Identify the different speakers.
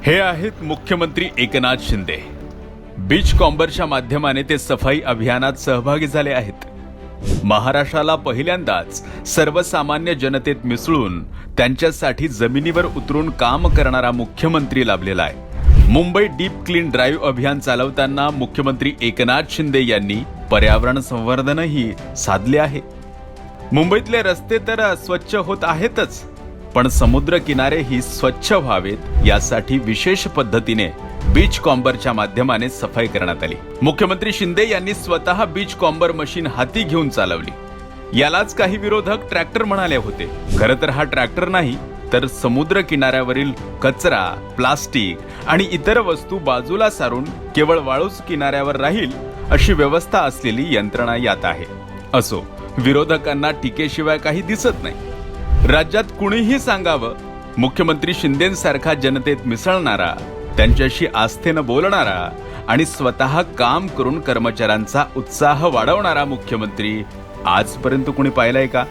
Speaker 1: हे आहेत मुख्यमंत्री एकनाथ शिंदे। बीच कॉम्बरच्या माध्यमाने ते सफाई अभियानात सहभागी झाले आहेत। महाराष्ट्राला पहिल्यांदाच सर्वसामान्य जनतेत मिसळून त्यांच्यासाठी जमिनीवर उतरून काम करणारा मुख्यमंत्री लाभलेला आहे। मुंबई डीप क्लीन ड्राईव्ह अभियान चालवताना मुख्यमंत्री एकनाथ शिंदे यांनी पर्यावरण संवर्धनही साधले आहे। मुंबईतले रस्ते तर स्वच्छ होत आहेतच, पण समुद्र किनारेही स्वच्छ व्हावेत यासाठी विशेष पद्धतीने बीच कॉम्बरच्या माध्यमाने सफाई करण्यात आली। मुख्यमंत्री शिंदे यांनी स्वतः बीच कॉम्बर मशीन हाती घेऊन चालवली। यालाच काही विरोधक ट्रॅक्टर म्हणाले होते। खरं तर हा ट्रॅक्टर नाही, तर समुद्र किनाऱ्यावरील कचरा, प्लास्टिक आणि इतर वस्तू बाजूला सारून केवळ वाळूच किनाऱ्यावर राहील अशी व्यवस्था असलेली यंत्रणा यात आहे। असो, विरोधकांना टीकेशिवाय काही दिसत नाही। राज्यात कुणीही सांगावं, मुख्यमंत्री शिंदेंसारखा जनतेत मिसळणारा, त्यांच्याशी आस्थेनं बोलणारा आणि स्वतः काम करून कर्मचाऱ्यांचा उत्साह वाढवणारा मुख्यमंत्री आजपर्यंत कुणी पाहिलाय का?